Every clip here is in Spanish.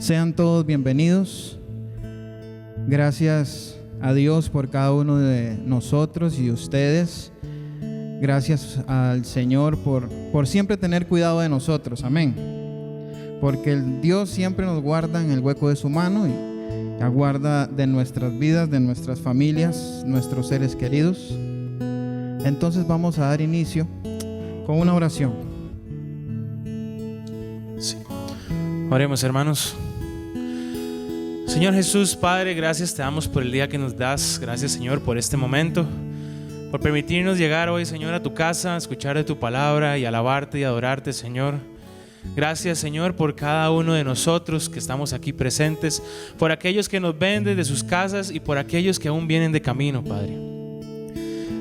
Sean todos bienvenidos. Gracias a Dios por cada uno de nosotros y ustedes. Gracias al Señor por siempre tener cuidado de nosotros. Amén. Porque el Dios siempre nos guarda en el hueco de su mano y aguarda de nuestras vidas, de nuestras familias, nuestros seres queridos. Entonces vamos a dar inicio con una oración. Sí. Oremos, hermanos. Señor Jesús, Padre, gracias te damos por el día que nos das. Gracias, Señor, por este momento, por permitirnos llegar hoy, Señor, a tu casa, escuchar de tu palabra y alabarte y adorarte, Señor. Gracias, Señor, por cada uno de nosotros que estamos aquí presentes, por aquellos que nos ven desde sus casas y por aquellos que aún vienen de camino, Padre.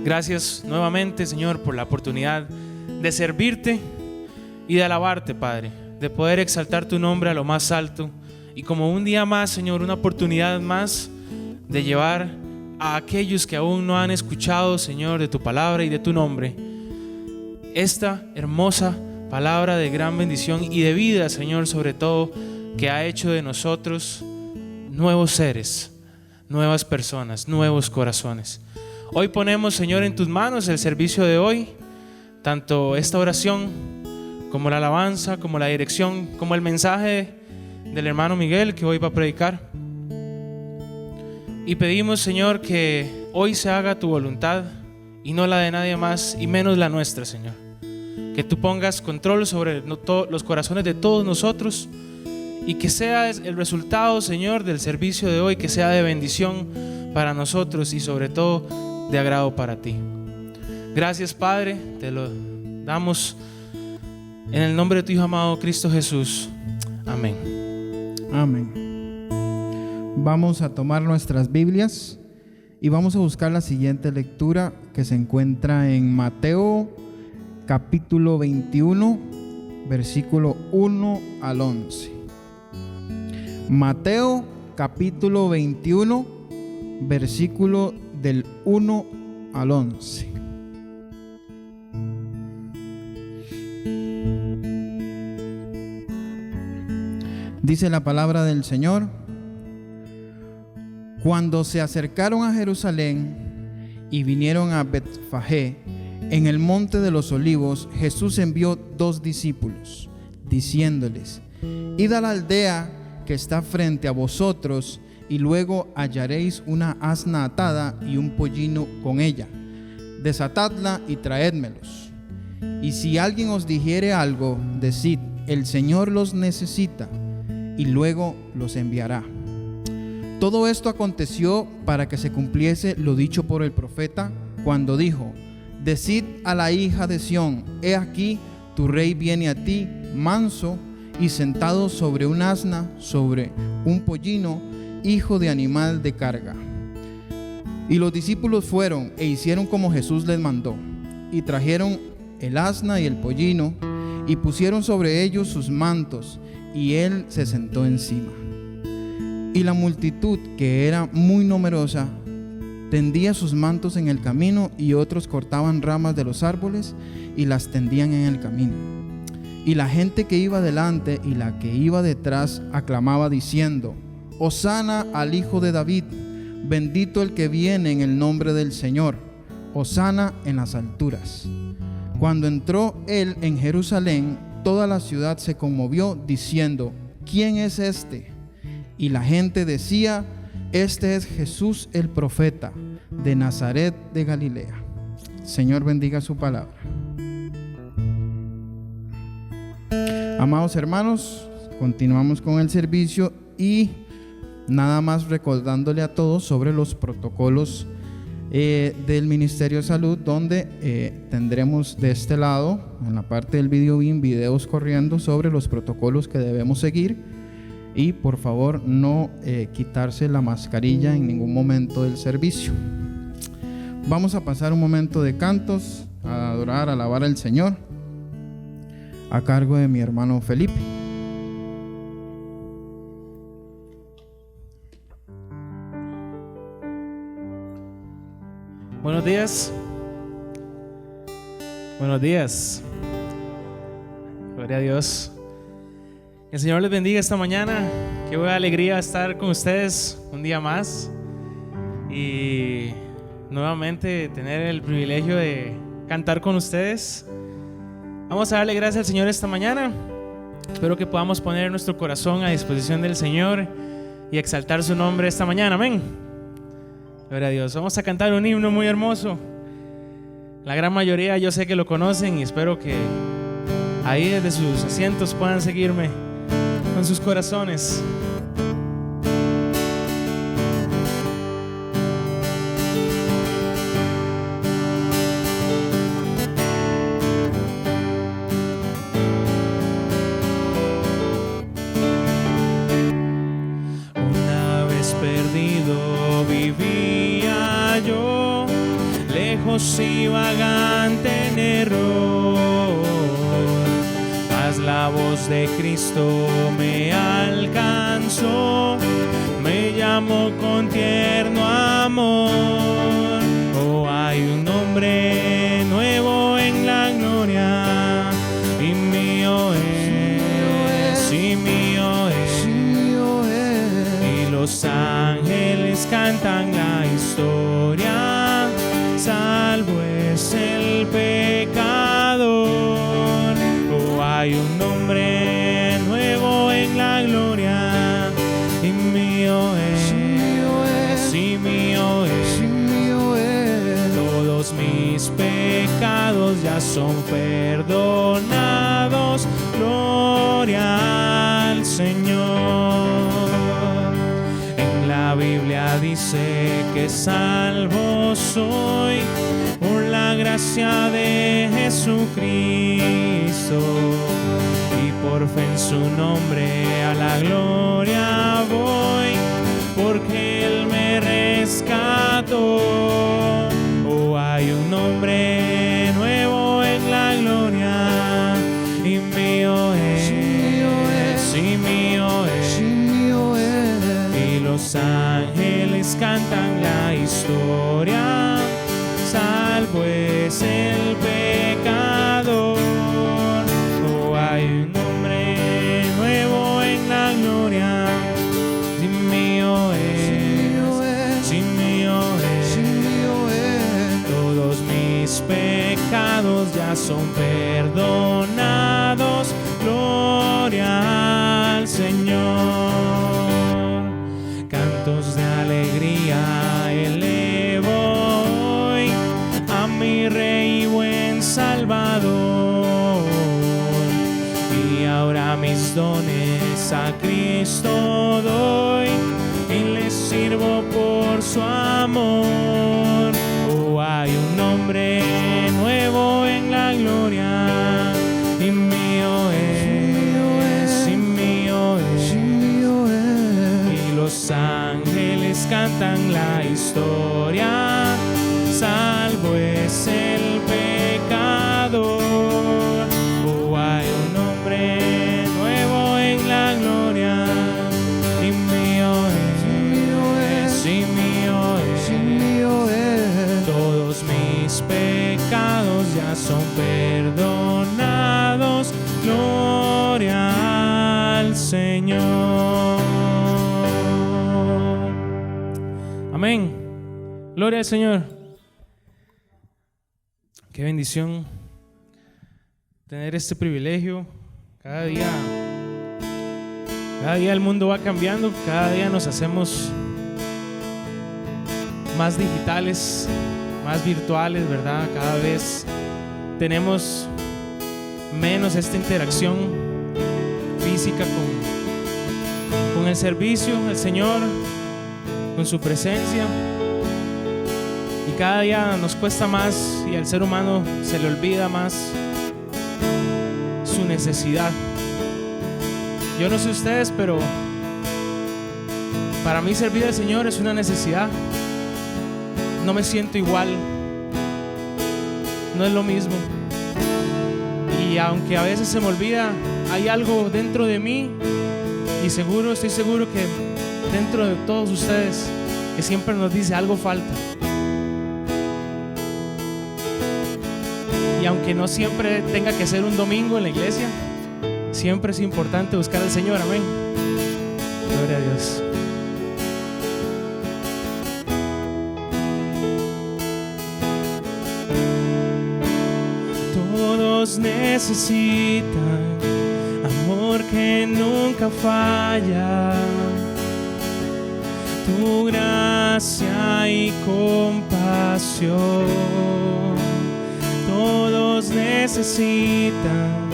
Gracias nuevamente, Señor, por la oportunidad de servirte y de alabarte, Padre, de poder exaltar tu nombre a lo más alto. Y como un día más, Señor, una oportunidad más de llevar a aquellos que aún no han escuchado, Señor, de tu palabra y de tu nombre, esta hermosa palabra de gran bendición y de vida, Señor, sobre todo, que ha hecho de nosotros nuevos seres, nuevas personas, nuevos corazones. Hoy ponemos, Señor, en tus manos el servicio de hoy, tanto esta oración como la alabanza, como la dirección, como el mensaje del hermano Miguel que hoy va a predicar. Y pedimos, Señor, que hoy se haga tu voluntad y no la de nadie más y menos la nuestra, Señor. Que tú pongas control sobre los corazones de todos nosotros y que sea el resultado, Señor, del servicio de hoy, que sea de bendición para nosotros y sobre todo de agrado para ti. Gracias, Padre, te lo damos en el nombre de tu Hijo amado Cristo Jesús. Amén. Amén. Vamos a tomar nuestras Biblias y vamos a buscar la siguiente lectura que se encuentra en Mateo capítulo 21, versículo 1 al 11. Mateo capítulo 21, versículo del 1 al 11. Dice la palabra del Señor: Cuando se acercaron a Jerusalén y vinieron a Betfagé, en el monte de los olivos, Jesús envió 2 discípulos, diciéndoles: Id a la aldea que está frente a vosotros, y luego hallaréis una asna atada y un pollino con ella. Desatadla y traédmelos. Y si alguien os dijere algo, decid: el Señor los necesita, y luego los enviará. Todo esto aconteció para que se cumpliese lo dicho por el profeta, cuando dijo: Decid a la hija de Sión: he aquí, tu rey viene a ti, manso y sentado sobre un asna, sobre un pollino, hijo de animal de carga. Y los discípulos fueron e hicieron como Jesús les mandó, y trajeron el asna y el pollino, y pusieron sobre ellos sus mantos, y él se sentó encima. Y la multitud, que era muy numerosa, tendía sus mantos en el camino, y otros cortaban ramas de los árboles y las tendían en el camino. Y la gente que iba delante y la que iba detrás aclamaba diciendo: Hosana al Hijo de David, bendito el que viene en el nombre del Señor, Hosana en las alturas. Cuando entró él en Jerusalén, toda la ciudad se conmovió diciendo: ¿quién es este? Y la gente decía: este es Jesús el profeta, de Nazaret de Galilea. Señor, bendiga su palabra. Amados hermanos, continuamos con el servicio y nada más recordándole a todos sobre los protocolos del Ministerio de Salud, donde tendremos de este lado, en la parte del video BIM, videos corriendo sobre los protocolos que debemos seguir. Y por favor no quitarse la mascarilla en ningún momento del servicio. Vamos a pasar un momento de cantos, a adorar, a alabar al Señor, a cargo de mi hermano Felipe. Buenos días. Buenos días. Gloria a Dios. Que el Señor les bendiga esta mañana. Qué Qué buena alegría estar con ustedes un día más y nuevamente tener el privilegio de cantar con ustedes. Vamos a darle gracias al Señor esta mañana. Espero que podamos poner nuestro corazón a disposición del Señor y exaltar su nombre esta mañana. Amén. Gloria a Dios. Vamos a cantar un himno muy hermoso. La gran mayoría yo sé que lo conocen y espero que ahí desde sus asientos puedan seguirme con sus corazones. Una vez perdido vivía yo, lejos y vagante en error. La voz de Cristo me alcanzó, me llamó con tierno amor. Oh, hay un nombre nuevo en la gloria, y mío es, y mío es. Y los ángeles cantan la historia, salvo es el pecador. Hay un nombre nuevo en la gloria, y mío es, y mío es. Todos mis pecados ya son perdonados, gloria al Señor. En la Biblia dice que salvo soy por la gracia de Jesucristo, y por fe en su nombre a la gloria voy, porque Él me rescató. Oh, hay un nombre nuevo en la gloria, y mío es, y mío es. Y los ángeles cantan la historia, salvo es el pecador. Oh, hay un nombre nuevo en la gloria, y mío es, y mío es. Todos mis pecados ya son perdonados, gloria al Señor. Cantos de alegría elevo hoy a mi Rey y buen Salvador, y ahora mis dones a Cristo doy, y le sirvo por su amor. Oh, hay un nombre nuevo en la gloria, y mío es, y mío es. Y los ángeles cantan la historia, salvo es el pecador. Oh, hay un nombre nuevo en la gloria, y mío es, y mío es. Todos mis pecados ya son perdonados, gloria al Señor. Amén. Gloria al Señor. Qué bendición tener este privilegio. Cada día el mundo va cambiando, cada día nos hacemos más digitales, más virtuales, ¿verdad? Cada vez tenemos menos esta interacción física con el servicio, el Señor, con su presencia. Y cada día nos cuesta más, y al ser humano se le olvida más su necesidad. Yo no sé ustedes, pero para mí servir al Señor es una necesidad. No me siento igual, no es lo mismo. Y aunque a veces se me olvida, hay algo dentro de mí, y estoy seguro que dentro de todos ustedes, que siempre nos dice algo falta. Y aunque no siempre tenga que ser un domingo en la iglesia, siempre es importante buscar al Señor, amén. Gloria a Dios. Todos necesitan amor que nunca falla, tu gracia y compasión. Todos necesitan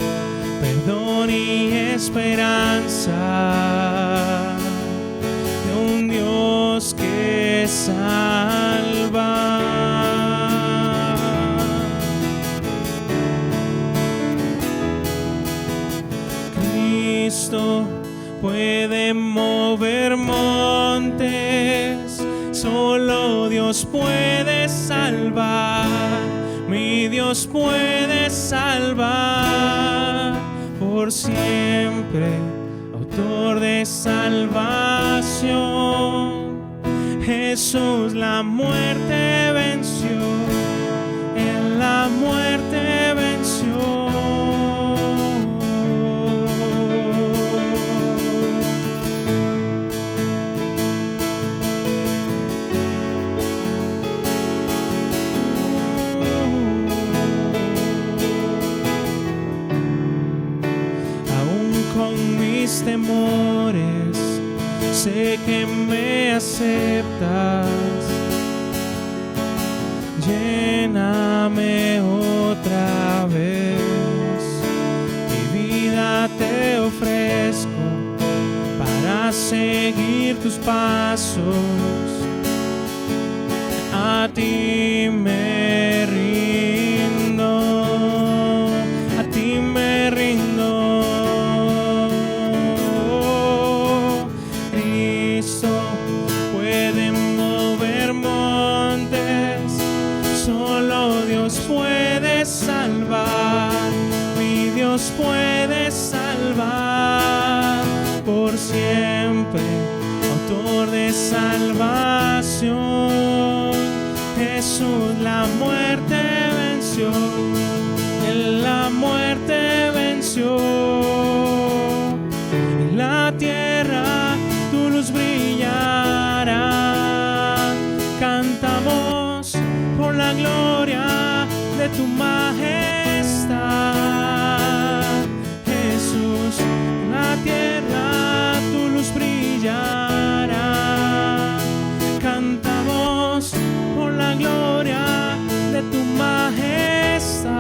perdón y esperanza de un Dios que salva. Cristo puede mover montes, solo Dios puede salvar, mi Dios puede salvar por siempre, autor de salvación. Jesús la muerte venció, en la muerte venció. Temores, sé que me aceptas, lléname otra vez, mi vida te ofrezco para seguir tus pasos, a ti me rindo, a ti me rindo. Puede salvar, mi Dios puede salvar por siempre, autor de salvación. Jesús la muerte venció, en la muerte venció, en la tierra tu luz brillará. Cantamos por la gloria de tu majestad, Jesús, en la tierra tu luz brillará. Cantamos por la gloria de tu majestad.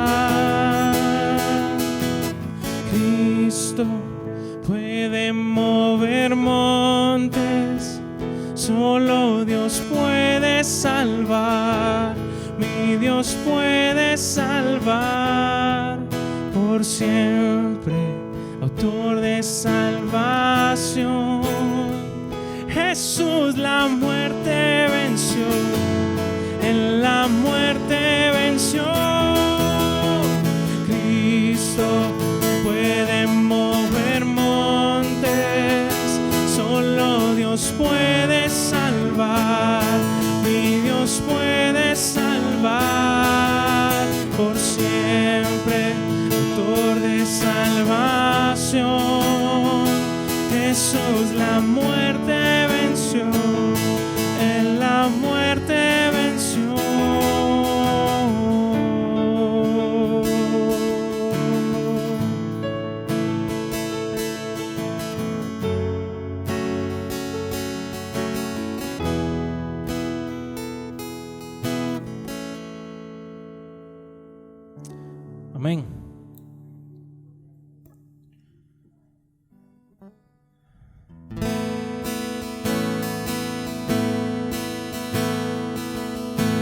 Cristo puede mover montes, solo Dios puede salvar, mi Dios puede salvar por siempre, autor de salvación. Jesús la muerte venció, en la muerte venció. Cristo puede mover montes, solo Dios puede salvar, mi Dios puede salvar por siempre, autor de salvación. Jesús la muerte venció, en la muerte venció. Amén.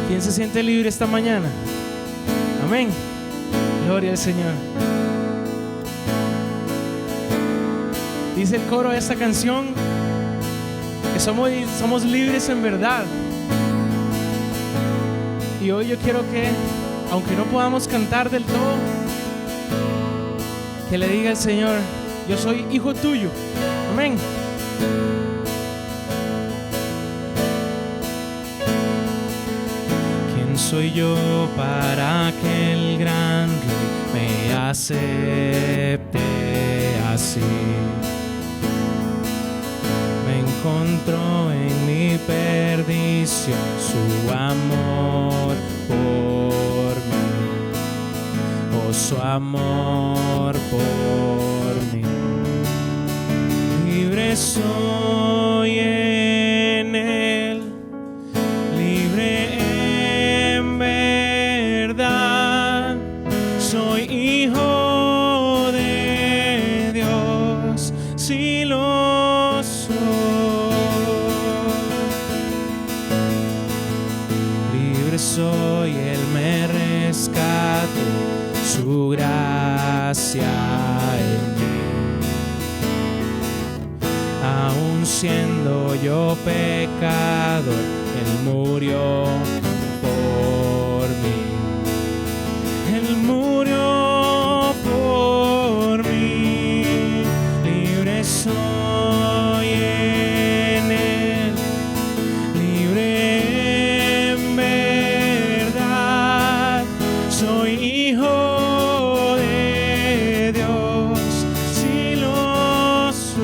¿Quién se siente libre esta mañana? Amén. Gloria al Señor. Dice el coro de esta canción que somos libres en verdad. Y hoy yo quiero que, aunque no podamos cantar del todo, que le diga al Señor: yo soy hijo tuyo. Amén. ¿Quién soy yo para que el gran Rey me acepte así? encontró en mi perdición su amor por mí, oh su amor por mí. Libre soy en él, libre en verdad, soy hijo de Dios, si lo soy. Libre soy, él me rescató, su gracia en mí. Aun siendo yo pecador, él murió por mí. Él murió por mí. Libre soy en él, libre en verdad, soy hijo de Dios, si lo soy.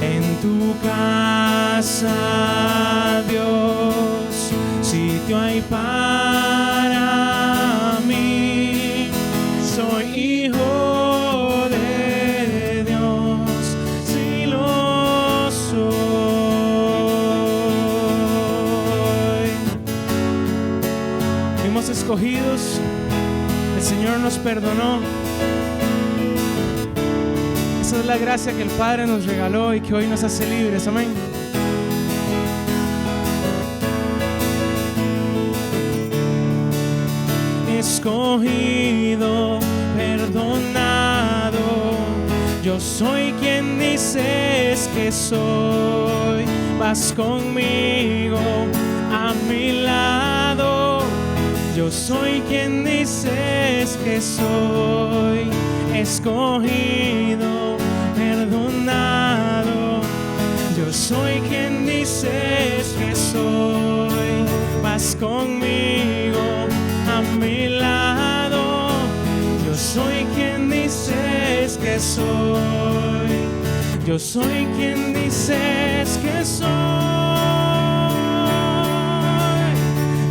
En tu casa, Dios, sitio hay para mí, soy hijo de Dios, si lo soy. Fuimos escogidos, el Señor nos perdonó. Esa es la gracia que el Padre nos regaló y que hoy nos hace libres. Amén. Escogido, perdonado, yo soy quien dices que soy. Vas conmigo a mi lado, yo soy quien dices que soy. Escogido, perdonado, yo soy quien dices que soy. Vas conmigo a mi lado, yo soy quien dices que soy. Yo soy quien dices que soy.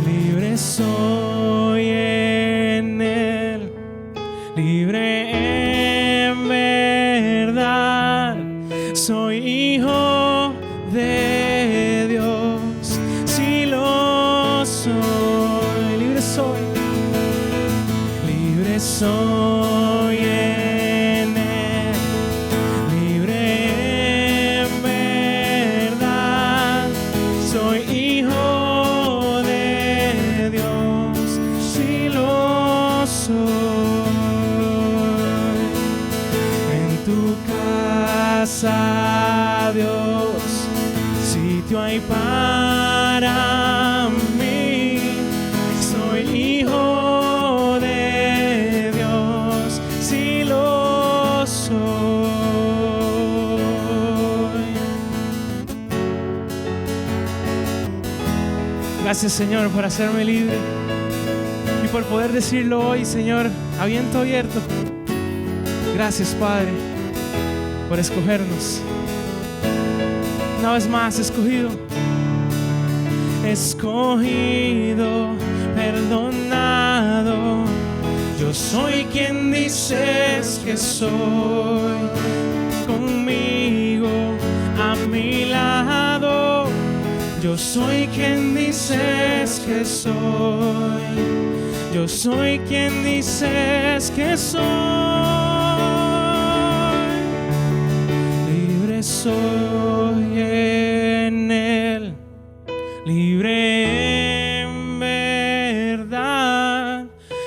Libre soy en él, libre en verdad, soy hijo de Dios, si lo soy. Libre soy, libre soy en él, libre en verdad, soy hijo de Dios, si lo soy. En tu casa, Dios, sitio hay para mí, soy hijo de Dios, si lo soy. Gracias, Señor, por hacerme libre y por poder decirlo hoy, Señor, a viento abierto. Gracias, Padre, por escogernos. Una vez más, escogido, escogido, perdonado, yo soy quien dices que soy. Conmigo a mi lado, yo soy quien dices que soy. Yo soy quien dices que soy. Libre soy en él, libre en verdad,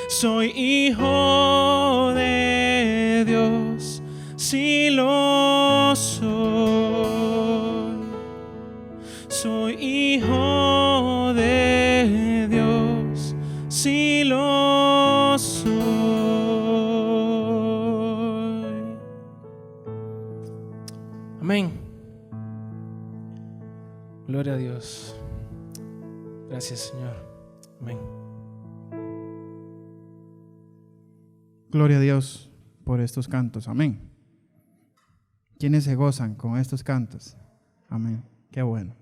soy hijo de Dios, si lo soy. Soy hijo de Dios, si lo soy. Amén. Gloria a Dios. Gracias, Señor. Amén. Gloria a Dios por estos cantos. Amén. ¿Quiénes se gozan con estos cantos? Amén. Qué bueno.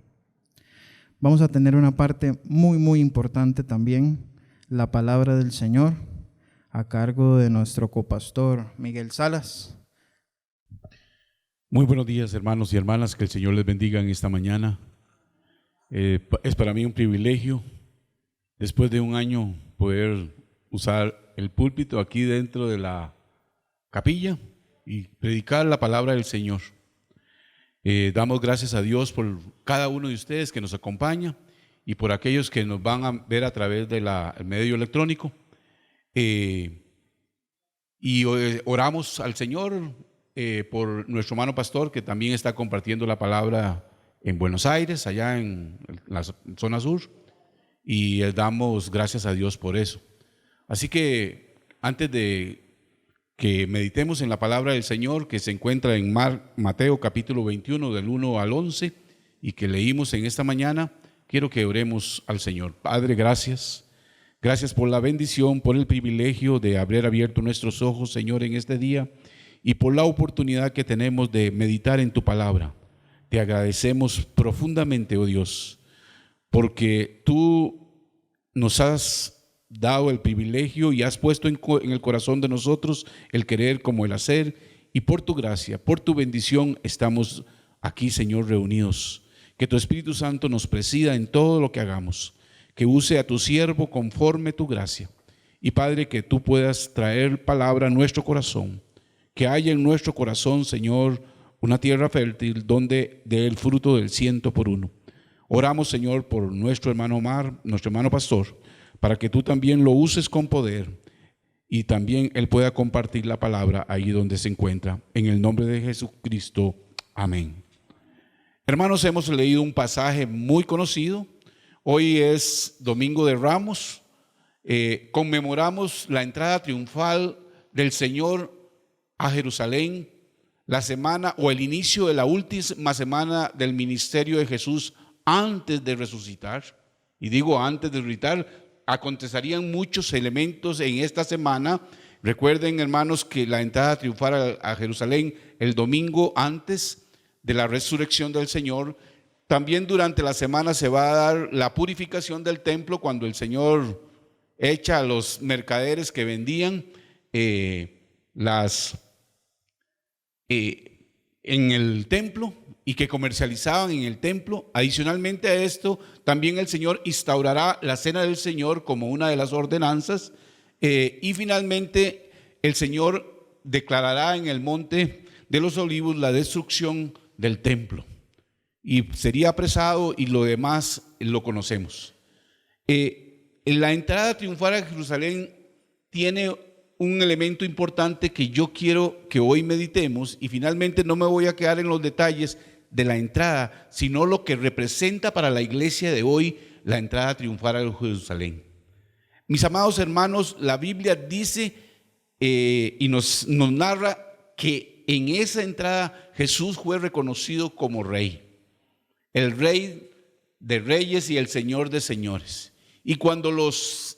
Vamos a tener una parte muy importante también, la palabra del Señor, a cargo de nuestro copastor Miguel Salas. Muy buenos días, hermanos y hermanas, que el Señor les bendiga en esta mañana. Es para mí un privilegio, después de un año, poder usar el púlpito aquí dentro de la capilla y predicar la palabra del Señor. Damos gracias a Dios por cada uno de ustedes que nos acompaña y por aquellos que nos van a ver a través del medio electrónico. Y oramos al Señor por nuestro hermano pastor, que también está compartiendo la palabra en Buenos Aires, allá en la zona sur, y damos gracias a Dios por eso. Así que antes de que meditemos en la palabra del Señor, que se encuentra en Mateo capítulo 21 del 1 al 11 y que leímos en esta mañana, quiero que oremos al Señor. Padre, gracias por la bendición, por el privilegio de haber abierto nuestros ojos, Señor, en este día, y por la oportunidad que tenemos de meditar en tu palabra. Te agradecemos profundamente, oh Dios, porque tú nos has dado el privilegio y has puesto en el corazón de nosotros el querer como el hacer, y por tu gracia, por tu bendición estamos aquí, Señor, reunidos. Que tu Espíritu Santo nos presida en todo lo que hagamos, que use a tu siervo conforme tu gracia, y Padre, que tú puedas traer palabra a nuestro corazón, que haya en nuestro corazón, Señor, una tierra fértil donde dé el fruto del 100 por 1. Oramos, Señor, por nuestro hermano Omar, nuestro hermano pastor, para que tú también lo uses con poder y también él pueda compartir la palabra ahí donde se encuentra. En el nombre de Jesucristo, amén. Hermanos, hemos leído un pasaje muy conocido. Hoy es Domingo de Ramos. Conmemoramos la entrada triunfal del Señor a Jerusalén, la semana o el inicio de la última semana del ministerio de Jesús antes de resucitar. Y digo antes de resucitar, acontecerían muchos elementos en esta semana. Recuerden, hermanos, que la entrada triunfal a Jerusalén el domingo antes de la resurrección del Señor. También durante la semana se va a dar la purificación del templo, cuando el Señor echa a los mercaderes que vendían en el templo y que comercializaban en el templo. Adicionalmente a esto, también el Señor instaurará la cena del Señor como una de las ordenanzas, y finalmente el Señor declarará en el monte de los olivos la destrucción del templo y sería apresado, y lo demás lo conocemos. La entrada triunfal a Jerusalén tiene un elemento importante que yo quiero que hoy meditemos, y finalmente no me voy a quedar en los detalles de la entrada, sino lo que representa para la iglesia de hoy la entrada triunfal a Jerusalén. Mis amados hermanos, la Biblia dice y nos narra que en esa entrada Jesús fue reconocido como rey, el Rey de reyes y el Señor de señores. Y cuando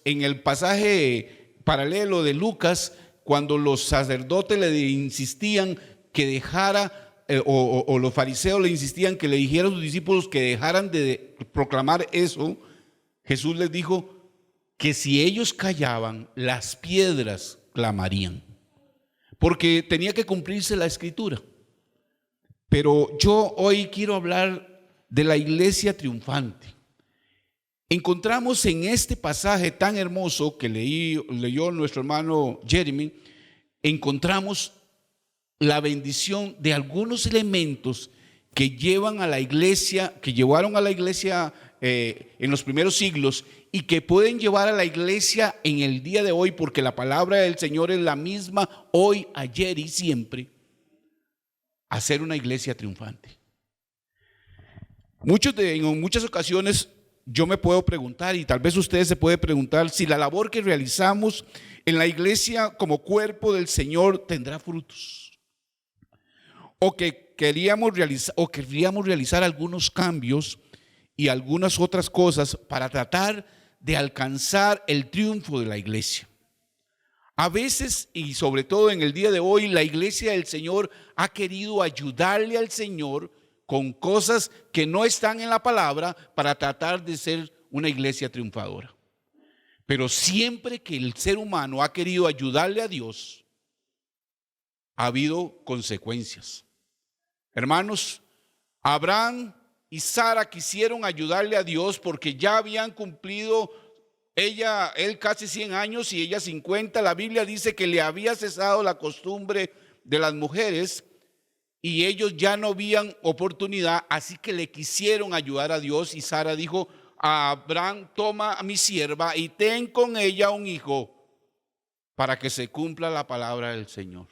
en el pasaje paralelo de Lucas, cuando los sacerdotes le insistían que dejara, o los fariseos le insistían que le dijera a sus discípulos que dejaran de proclamar eso, Jesús les dijo que si ellos callaban, las piedras clamarían, porque tenía que cumplirse la escritura. Pero yo hoy quiero hablar de la iglesia triunfante. Encontramos en este pasaje tan hermoso que leyó nuestro hermano Jeremy, encontramos la bendición de algunos elementos que llevaron a la iglesia en los primeros siglos, y que pueden llevar a la iglesia en el día de hoy, porque la palabra del Señor es la misma hoy, ayer y siempre, a ser una iglesia triunfante. En muchas ocasiones yo me puedo preguntar, y tal vez ustedes se pueden preguntar, si la labor que realizamos en la iglesia como cuerpo del Señor tendrá frutos, o que queríamos realizar algunos cambios y algunas otras cosas para tratar de alcanzar el triunfo de la iglesia. A veces, y sobre todo en el día de hoy, la iglesia del Señor ha querido ayudarle al Señor con cosas que no están en la palabra para tratar de ser una iglesia triunfadora. Pero siempre que el ser humano ha querido ayudarle a Dios, ha habido consecuencias. Hermanos, Abraham y Sara quisieron ayudarle a Dios porque ya habían cumplido él casi 100 años y ella 50. La Biblia dice que le había cesado la costumbre de las mujeres y ellos ya no habían oportunidad, así que le quisieron ayudar a Dios. Y Sara dijo a Abraham: toma a mi sierva y ten con ella un hijo para que se cumpla la palabra del Señor.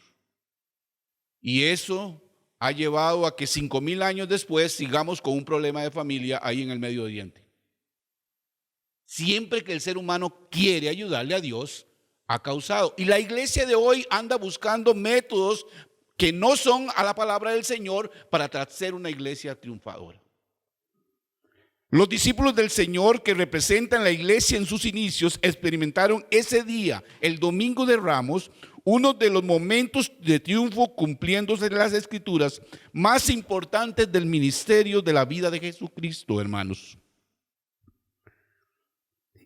Y eso ha llevado a que 5,000 años después sigamos con un problema de familia ahí en el Medio Oriente. Siempre que el ser humano quiere ayudarle a Dios, ha causado. Y la iglesia de hoy anda buscando métodos que no son a la palabra del Señor para ser una iglesia triunfadora. Los discípulos del Señor que representan la iglesia en sus inicios experimentaron ese día, el Domingo de Ramos, uno de los momentos de triunfo cumpliéndose las escrituras más importantes del ministerio de la vida de Jesucristo, hermanos.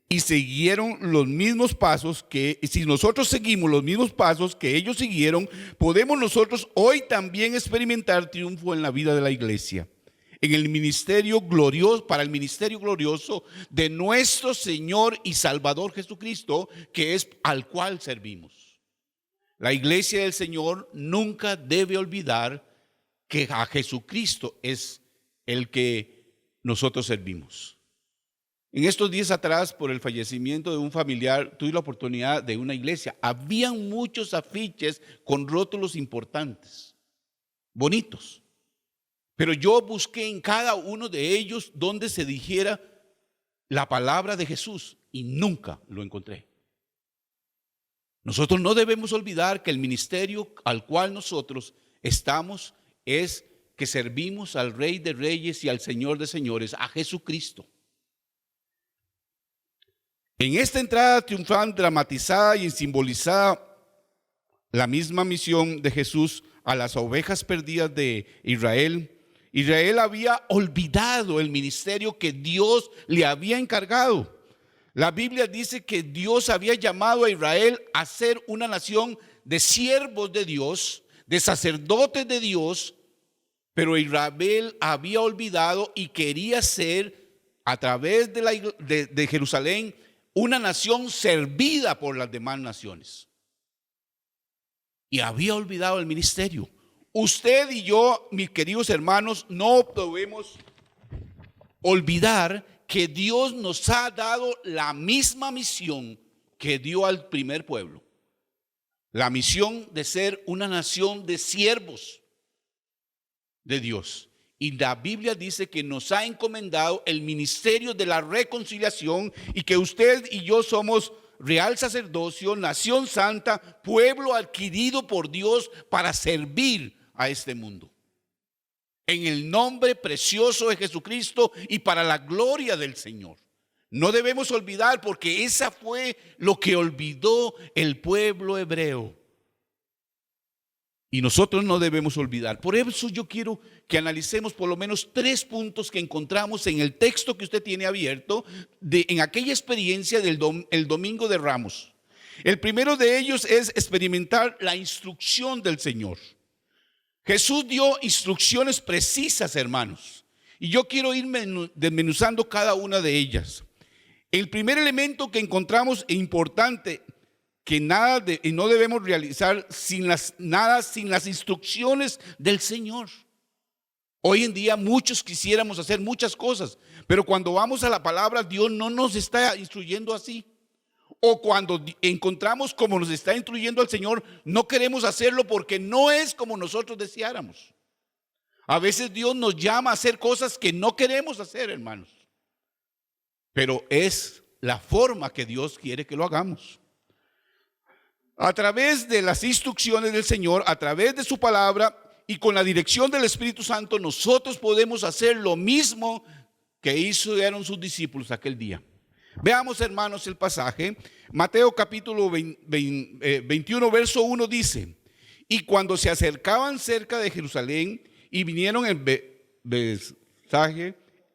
Y siguieron los mismos pasos que, si nosotros seguimos los mismos pasos que ellos siguieron, podemos nosotros hoy también experimentar triunfo en la vida de la iglesia. En el ministerio glorioso, para el ministerio glorioso de nuestro Señor y Salvador Jesucristo, que es al cual servimos. La iglesia del Señor nunca debe olvidar que a Jesucristo es el que nosotros servimos. En estos días atrás, por el fallecimiento de un familiar, tuve la oportunidad de una iglesia. Habían muchos afiches con rótulos importantes, bonitos. Pero yo busqué en cada uno de ellos donde se dijera la palabra de Jesús y nunca lo encontré. Nosotros no debemos olvidar que el ministerio al cual nosotros estamos es que servimos al Rey de Reyes y al Señor de Señores, a Jesucristo. En esta entrada triunfal, dramatizada y simbolizada la misma misión de Jesús a las ovejas perdidas de Israel, Israel había olvidado el ministerio que Dios le había encargado. La Biblia dice que Dios había llamado a Israel a ser una nación de siervos de Dios, de sacerdotes de Dios, pero Israel había olvidado y quería ser, a través de Jerusalén, una nación servida por las demás naciones. Y había olvidado el ministerio. Usted y yo, mis queridos hermanos, no podemos olvidar que Dios nos ha dado la misma misión que dio al primer pueblo. La misión de ser una nación de siervos de Dios. Y la Biblia dice que nos ha encomendado el ministerio de la reconciliación y que usted y yo somos real sacerdocio, nación santa, pueblo adquirido por Dios para servir a este mundo. En el nombre precioso de Jesucristo y para la gloria del Señor. No debemos olvidar, porque esa fue lo que olvidó el pueblo hebreo. Y nosotros no debemos olvidar. Por eso yo quiero que analicemos por lo menos 3 puntos que encontramos en el texto que usted tiene abierto, en aquella experiencia del Domingo de Ramos. El primero de ellos es experimentar la instrucción del Señor. Jesús dio instrucciones precisas, hermanos, y yo quiero ir desmenuzando cada una de ellas. El primer elemento que encontramos e importante, que no debemos realizar sin las instrucciones del Señor. Hoy en día muchos quisiéramos hacer muchas cosas, pero cuando vamos a la palabra, Dios no nos está instruyendo así. O cuando encontramos como nos está instruyendo el Señor, no queremos hacerlo porque no es como nosotros deseáramos. A veces Dios nos llama a hacer cosas que no queremos hacer, hermanos. Pero es la forma que Dios quiere que lo hagamos. A través de las instrucciones del Señor, a través de su palabra y con la dirección del Espíritu Santo, nosotros podemos hacer lo mismo que hicieron sus discípulos aquel día. Veamos, hermanos, el pasaje. Mateo capítulo 21, verso 1 dice: y cuando se acercaban cerca de Jerusalén y vinieron en Betfagé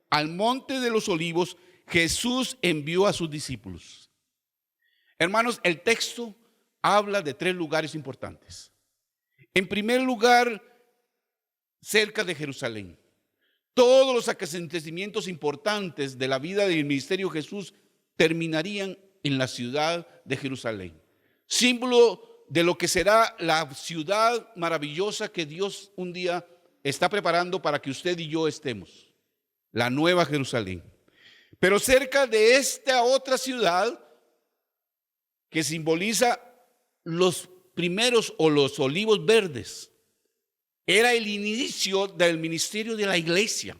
al monte de los olivos, Jesús envió a sus discípulos. Hermanos, el texto habla de 3 lugares importantes. En primer lugar, cerca de Jerusalén. Todos los acontecimientos importantes de la vida del ministerio de Jesús terminarían en la ciudad de Jerusalén, símbolo de lo que será la ciudad maravillosa que Dios un día está preparando para que usted y yo estemos, la nueva Jerusalén. Pero cerca de esta otra ciudad que simboliza los primeros o los olivos verdes, era el inicio del ministerio de la iglesia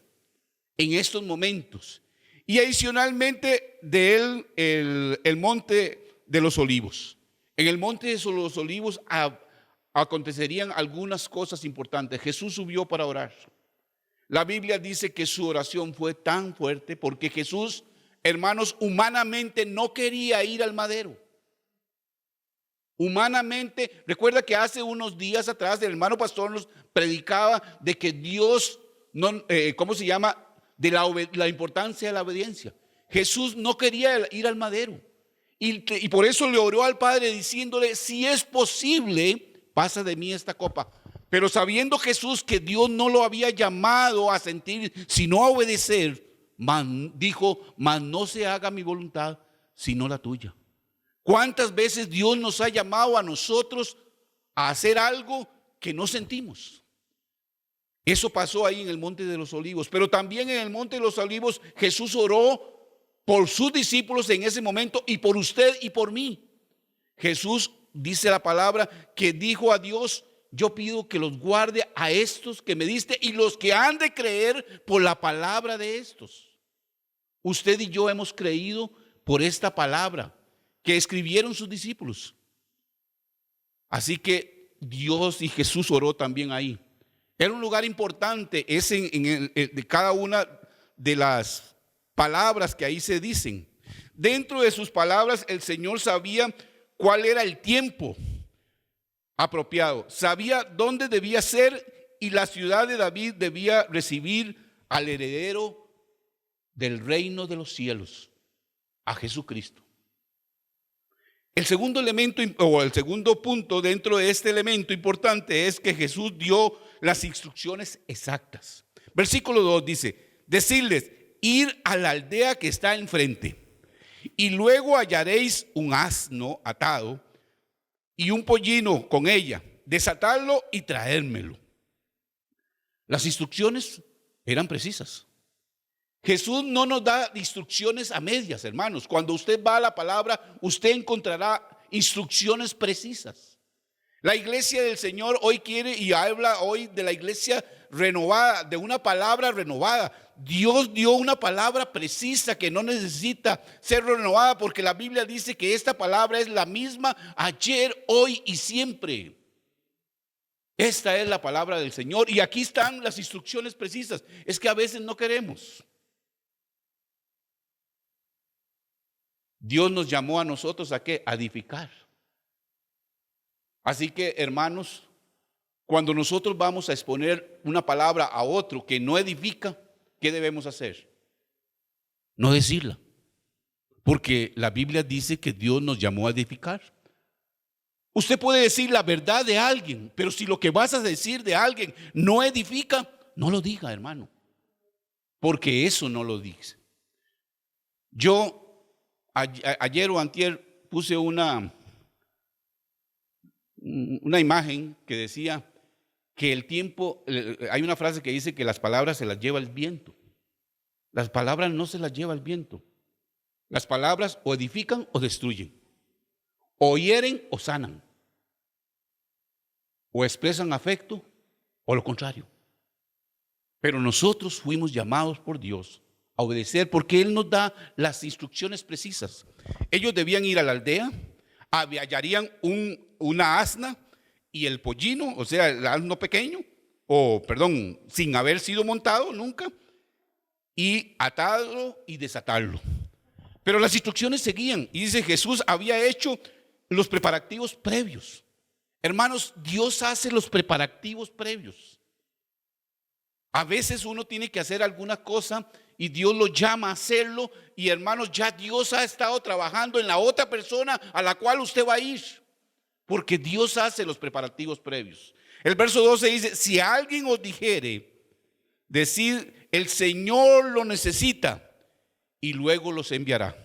en estos momentos. Y adicionalmente de él, el monte de los olivos. En el monte de los olivos acontecerían algunas cosas importantes. Jesús subió para orar. La Biblia dice que su oración fue tan fuerte porque Jesús, hermanos, humanamente no quería ir al madero. Humanamente, recuerda que hace unos días atrás el hermano pastor nos predicaba de que Dios, de la importancia de la obediencia. Jesús no quería ir al madero y por eso le oró al Padre diciéndole: si es posible, pasa de mí esta copa. Pero sabiendo Jesús que Dios no lo había llamado a sentir, sino a obedecer, dijo: mas no se haga mi voluntad, sino la tuya. ¿Cuántas veces Dios nos ha llamado a nosotros a hacer algo que no sentimos? Eso pasó ahí en el Monte de los Olivos. Pero también en el Monte de los Olivos Jesús oró por sus discípulos en ese momento y por usted y por mí. Jesús, dice la palabra, que dijo a Dios: yo pido que los guarde a estos que me diste y los que han de creer por la palabra de estos. Usted y yo hemos creído por esta palabra que escribieron sus discípulos. Así que Dios y Jesús oró también ahí. Era un lugar importante, es de cada una de las palabras que ahí se dicen. Dentro de sus palabras el Señor sabía cuál era el tiempo apropiado, sabía dónde debía ser, y la ciudad de David debía recibir al heredero del reino de los cielos, a Jesucristo. El segundo elemento o el segundo punto dentro de este elemento importante es que Jesús dio las instrucciones exactas. Versículo 2 dice: decirles: ir a la aldea que está enfrente, y luego hallaréis un asno atado y un pollino con ella, desatarlo y traérmelo. Las instrucciones eran precisas. Jesús no nos da instrucciones a medias, hermanos. Cuando usted va a la palabra, usted encontrará instrucciones precisas. La iglesia del Señor hoy quiere y habla hoy de la iglesia renovada, de una palabra renovada. Dios dio una palabra precisa que no necesita ser renovada, porque la Biblia dice que esta palabra es la misma ayer, hoy y siempre. Esta es la palabra del Señor y aquí están las instrucciones precisas. Es que a veces no queremos. Dios nos llamó a nosotros ¿a qué? A edificar. Así que, hermanos, cuando nosotros vamos a exponer una palabra a otro que no edifica, ¿qué debemos hacer? No decirla. Porque la Biblia dice que Dios nos llamó a edificar. Usted puede decir la verdad de alguien, pero si lo que vas a decir de alguien no edifica, no lo diga, hermano. Porque eso no lo dice. Yo ayer o antier puse una imagen que decía que el tiempo, hay una frase que dice que las palabras se las lleva el viento. Las palabras no se las lleva el viento. Las palabras o edifican o destruyen, o hieren o sanan, o expresan afecto o lo contrario. Pero nosotros fuimos llamados por Dios a obedecer, porque Él nos da las instrucciones precisas. Ellos debían ir a la aldea, hallarían una asna y el pollino, o sea, el asno pequeño, sin haber sido montado nunca, y atarlo y desatarlo. Pero las instrucciones seguían. Y dice, Jesús había hecho los preparativos previos. Hermanos, Dios hace los preparativos previos. A veces uno tiene que hacer alguna cosa y Dios lo llama a hacerlo. Y hermanos, ya Dios ha estado trabajando en la otra persona a la cual usted va a ir. Porque Dios hace los preparativos previos. El verso 12 dice, si alguien os dijere, decid, el Señor lo necesita, y luego los enviará.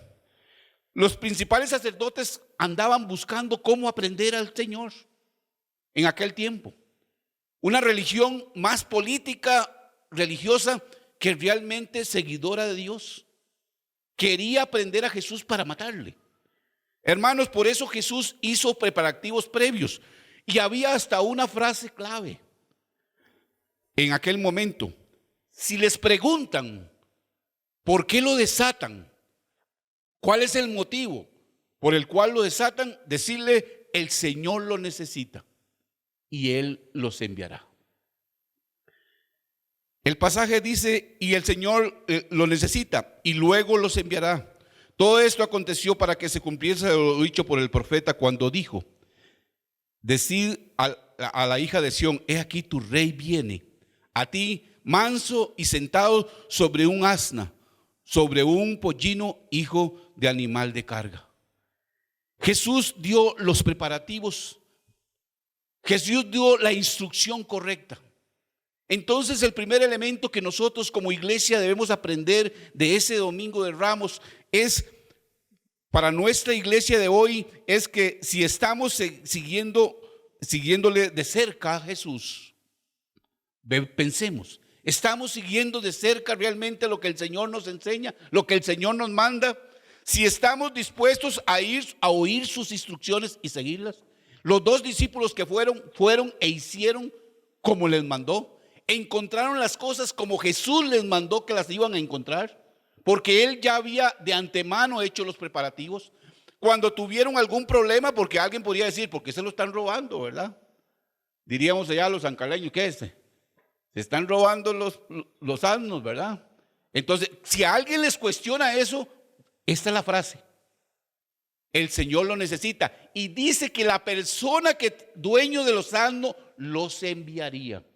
Los principales sacerdotes andaban buscando cómo aprender al Señor en aquel tiempo. Una religión más política, religiosa, que realmente seguidora de Dios. Quería aprender a Jesús para matarle. Hermanos, por eso Jesús hizo preparativos previos. Y había hasta una frase clave en aquel momento. Si les preguntan ¿por qué lo desatan? ¿Cuál es el motivo por el cual lo desatan? Decirle, el Señor lo necesita y Él los enviará. El pasaje dice, y el Señor lo necesita y luego los enviará. Todo esto aconteció para que se cumpliese lo dicho por el profeta cuando dijo, decid a la hija de Sión, he aquí tu rey viene a ti manso y sentado sobre un asna, sobre un pollino, hijo de animal de carga. Jesús dio los preparativos. Jesús dio la instrucción correcta. Entonces el primer elemento que nosotros como iglesia debemos aprender de ese Domingo de Ramos es, para nuestra iglesia de hoy, es que si estamos siguiéndole de cerca a Jesús, pensemos, ¿estamos siguiendo de cerca realmente lo que el Señor nos enseña, lo que el Señor nos manda? Si estamos dispuestos a oír sus instrucciones y seguirlas. Los dos discípulos que fueron e hicieron como les mandó. Encontraron las cosas como Jesús les mandó que las iban a encontrar, porque Él ya había de antemano hecho los preparativos. Cuando tuvieron algún problema, porque alguien podría decir, ¿por qué se lo están robando, verdad? Diríamos allá los sancaleños, ¿qué es? Se están robando los asnos, ¿verdad? Entonces, si a alguien les cuestiona eso, esta es la frase. El Señor lo necesita. Y dice que la persona dueño de los asnos los enviaría.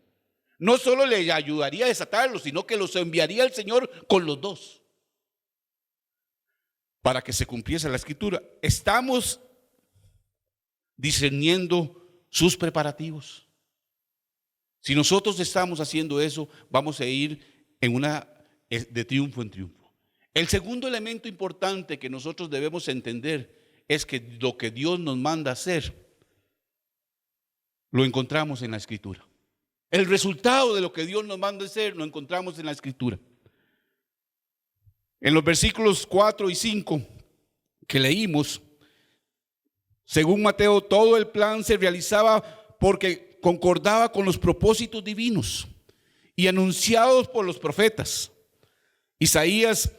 No solo le ayudaría a desatarlos, sino que los enviaría el Señor con los dos. Para que se cumpliese la escritura. Estamos discerniendo sus preparativos. Si nosotros estamos haciendo eso, vamos a ir de triunfo en triunfo. El segundo elemento importante que nosotros debemos entender es que lo que Dios nos manda hacer, lo encontramos en la Escritura. El resultado de lo que Dios nos manda hacer, lo encontramos en la Escritura. En los versículos 4 y 5 que leímos, según Mateo, todo el plan se realizaba porque concordaba con los propósitos divinos y anunciados por los profetas. Isaías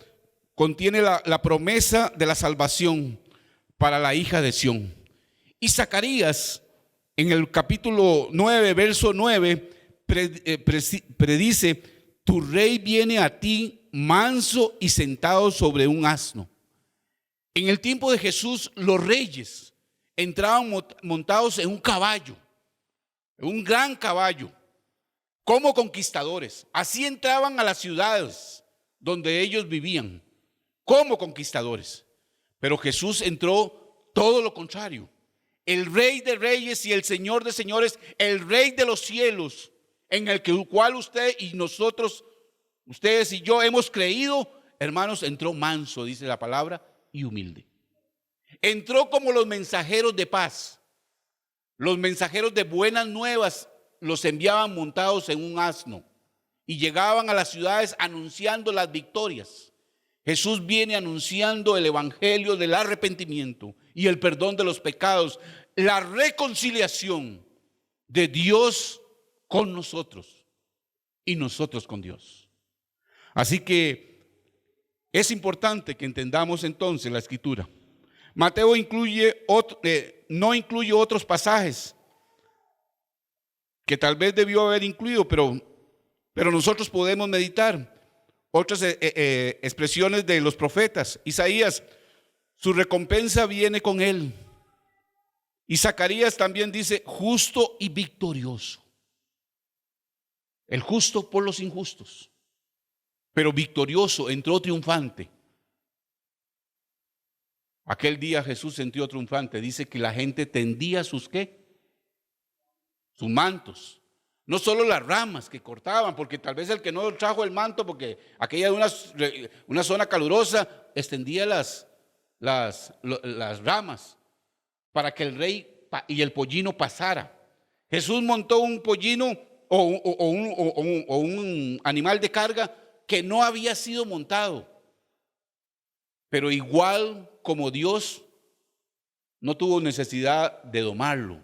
contiene la promesa de la salvación para la hija de Sión. Y Zacarías, en el capítulo 9, verso 9, predice, tu rey viene a ti manso y sentado sobre un asno. En el tiempo de Jesús, los reyes entraban montados en un caballo, en un gran caballo, como conquistadores. Así entraban a las ciudades donde ellos vivían, como conquistadores. Pero Jesús entró todo lo contrario. El Rey de Reyes y el Señor de Señores, el Rey de los cielos, en el cual usted y nosotros, ustedes y yo hemos creído, hermanos, entró manso, dice la palabra, y humilde. Entró como los mensajeros de paz. Los mensajeros de buenas nuevas los enviaban montados en un asno y llegaban a las ciudades anunciando las victorias. Jesús viene anunciando el evangelio del arrepentimiento y el perdón de los pecados, la reconciliación de Dios con nosotros y nosotros con Dios. Así que es importante que entendamos entonces la Escritura. Mateo no incluye otros pasajes que tal vez debió haber incluido, pero nosotros podemos meditar otras expresiones de los profetas. Isaías su recompensa viene con él. Y Zacarías también dice, justo y victorioso. El justo por los injustos, pero victorioso, entró triunfante. Aquel día Jesús entró triunfante. Dice que la gente tendía sus ¿qué? Sus mantos. No solo las ramas que cortaban, porque tal vez el que no trajo el manto, porque aquella era una zona calurosa, extendía las ramas para que el rey y el pollino pasara. Jesús montó un pollino o un animal de carga que no había sido montado. Pero igual como Dios, no tuvo necesidad de domarlo,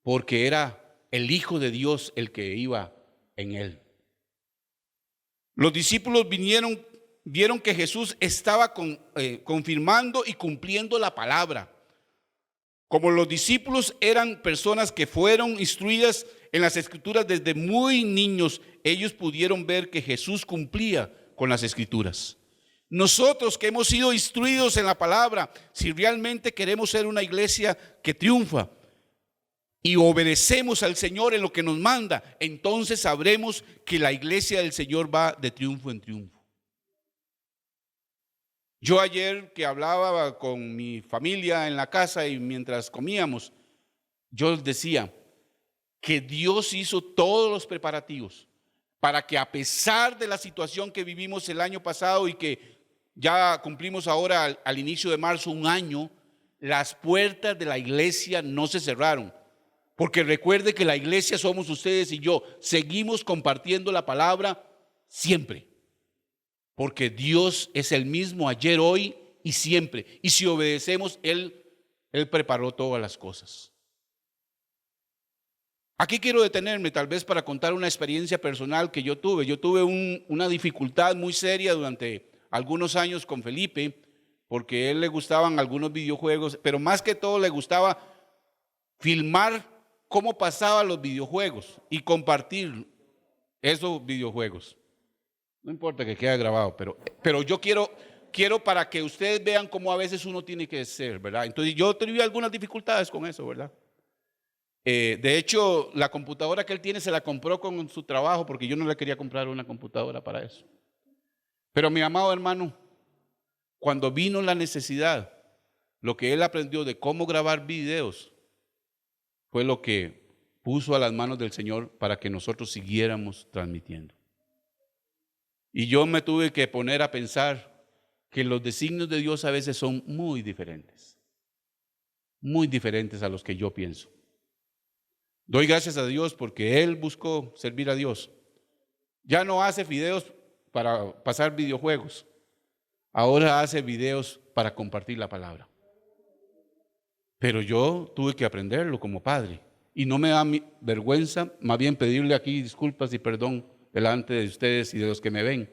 porque era el Hijo de Dios el que iba en él. Los discípulos vieron que Jesús estaba confirmando y cumpliendo la palabra. Como los discípulos eran personas que fueron instruidas en las Escrituras desde muy niños, ellos pudieron ver que Jesús cumplía con las Escrituras. Nosotros que hemos sido instruidos en la palabra, si realmente queremos ser una iglesia que triunfa y obedecemos al Señor en lo que nos manda, entonces sabremos que la iglesia del Señor va de triunfo en triunfo. Yo ayer que hablaba con mi familia en la casa y mientras comíamos, yo decía que Dios hizo todos los preparativos para que, a pesar de la situación que vivimos el año pasado y que ya cumplimos ahora al inicio de marzo un año, las puertas de la iglesia no se cerraron. Porque recuerde que la iglesia somos ustedes y yo. Seguimos compartiendo la palabra siempre. Porque Dios es el mismo ayer, hoy y siempre. Y si obedecemos, Él preparó todas las cosas. Aquí quiero detenerme tal vez para contar una experiencia personal que yo tuve. Yo tuve una dificultad muy seria durante algunos años con Felipe, porque a él le gustaban algunos videojuegos, pero más que todo le gustaba filmar cómo pasaban los videojuegos y compartir esos videojuegos. No importa que quede grabado, pero yo quiero para que ustedes vean cómo a veces uno tiene que ser, ¿verdad? Entonces yo tuve algunas dificultades con eso, ¿verdad? De hecho, la computadora que él tiene se la compró con su trabajo, porque yo no le quería comprar una computadora para eso. Pero mi amado hermano, cuando vino la necesidad, lo que él aprendió de cómo grabar videos fue lo que puso a las manos del Señor para que nosotros siguiéramos transmitiendo. Y yo me tuve que poner a pensar que los designios de Dios a veces son muy diferentes a los que yo pienso. Doy gracias a Dios porque Él buscó servir a Dios. Ya no hace videos para pasar videojuegos, ahora hace videos para compartir la palabra. Pero yo tuve que aprenderlo como padre y no me da vergüenza, más bien pedirle aquí disculpas y perdón delante de ustedes y de los que me ven,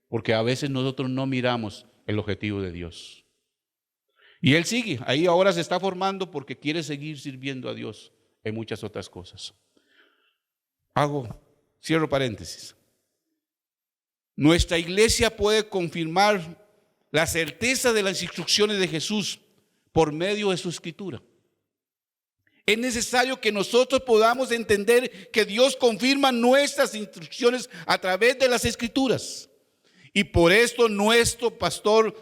porque a veces nosotros no miramos el objetivo de Dios. Y Él sigue, ahí ahora se está formando porque quiere seguir sirviendo a Dios en muchas otras cosas. Cierro paréntesis. Nuestra iglesia puede confirmar la certeza de las instrucciones de Jesús por medio de su escritura. Es necesario que nosotros podamos entender que Dios confirma nuestras instrucciones a través de las escrituras. Y por esto nuestro pastor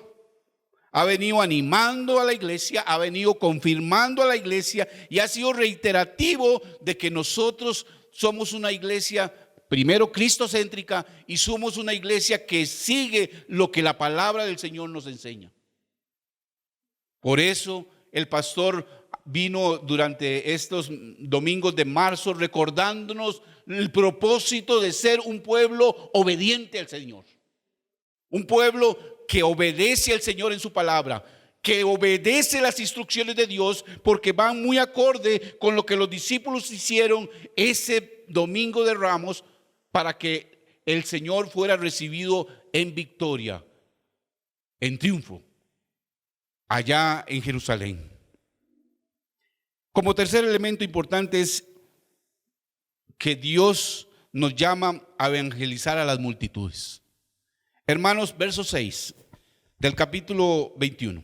ha venido animando a la iglesia, ha venido confirmando a la iglesia y ha sido reiterativo de que nosotros somos una iglesia primero cristocéntrica y somos una iglesia que sigue lo que la palabra del Señor nos enseña. Por eso el pastor vino durante estos domingos de marzo recordándonos el propósito de ser un pueblo obediente al Señor. Un pueblo que obedece al Señor en su palabra, que obedece las instrucciones de Dios, porque van muy acorde con lo que los discípulos hicieron ese domingo de Ramos para que el Señor fuera recibido en victoria, en triunfo, allá en Jerusalén. Como tercer elemento importante es que Dios nos llama a evangelizar a las multitudes. Hermanos, verso 6 del capítulo 21.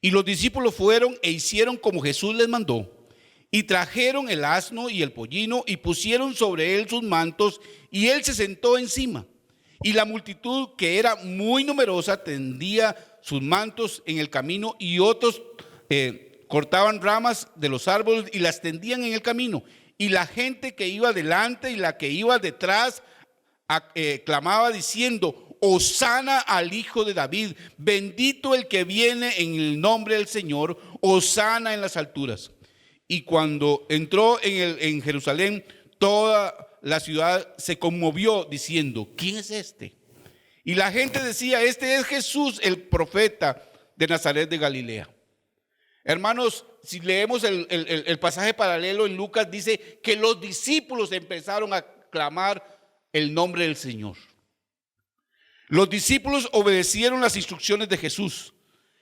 Y los discípulos fueron e hicieron como Jesús les mandó. Y trajeron el asno y el pollino y pusieron sobre él sus mantos, y él se sentó encima. Y la multitud, que era muy numerosa, tendía sus mantos en el camino, y otros cortaban ramas de los árboles y las tendían en el camino. Y la gente que iba delante y la que iba detrás clamaba diciendo: Hosana al Hijo de David, bendito el que viene en el nombre del Señor, hosana en las alturas. Y cuando entró en Jerusalén, toda la ciudad se conmovió diciendo: ¿quién es este? Y la gente decía: este es Jesús, el profeta de Nazaret de Galilea. Hermanos, si leemos el pasaje paralelo en Lucas, dice que los discípulos empezaron a clamar el nombre del Señor. Los discípulos obedecieron las instrucciones de Jesús.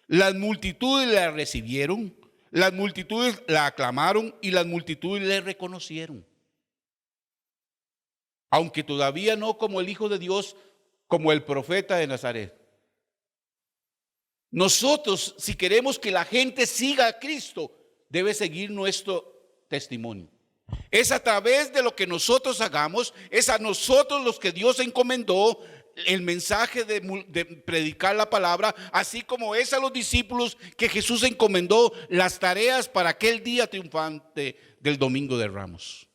Las multitudes la recibieron, las multitudes la aclamaron y las multitudes le reconocieron. Aunque todavía no como el Hijo de Dios, como el profeta de Nazaret. Nosotros, si queremos que la gente siga a Cristo, debe seguir nuestro testimonio. Es a través de lo que nosotros hagamos, es a nosotros los que Dios encomendó el mensaje de predicar la palabra, así como es a los discípulos que Jesús encomendó las tareas para aquel día triunfante del Domingo de Ramos.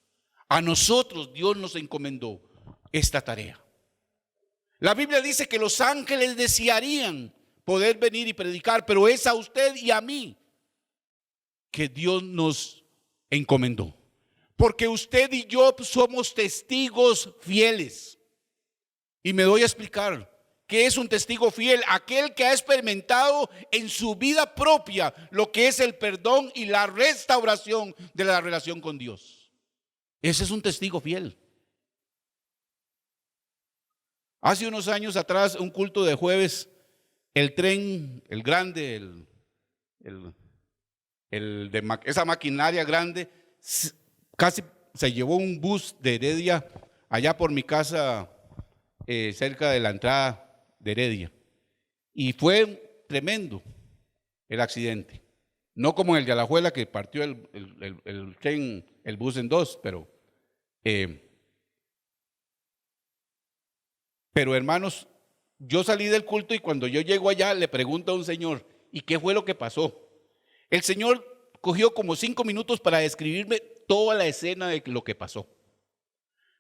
A nosotros Dios nos encomendó esta tarea. La Biblia dice que los ángeles desearían poder venir y predicar, pero es a usted y a mí que Dios nos encomendó. Porque usted y yo somos testigos fieles. Y me doy a explicar qué es un testigo fiel: aquel que ha experimentado en su vida propia lo que es el perdón y la restauración de la relación con Dios. Ese es un testigo fiel. Hace unos años atrás, un culto de jueves, el tren, el grande, esa maquinaria grande, casi se llevó un bus de Heredia allá por mi casa, cerca de la entrada de Heredia. Y fue tremendo el accidente. No como el de Alajuela, que partió el tren, el bus en dos, pero hermanos, yo salí del culto y cuando yo llego allá le pregunto a un señor: ¿y qué fue lo que pasó? El señor cogió como 5 minutos para describirme toda la escena de lo que pasó.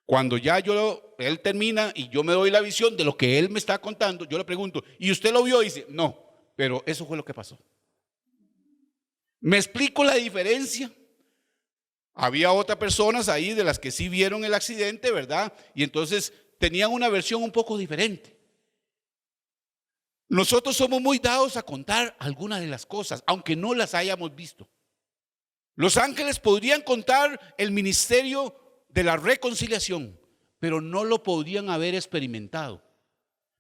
Cuando ya él termina y yo me doy la visión de lo que él me está contando, yo le pregunto: ¿y usted lo vio? Y dice: no, pero eso fue lo que pasó. ¿Me explico la diferencia? Había otras personas ahí de las que sí vieron el accidente, ¿verdad? Y entonces tenían una versión un poco diferente. Nosotros somos muy dados a contar algunas de las cosas, aunque no las hayamos visto. Los ángeles podrían contar el ministerio de la reconciliación, pero no lo podrían haber experimentado.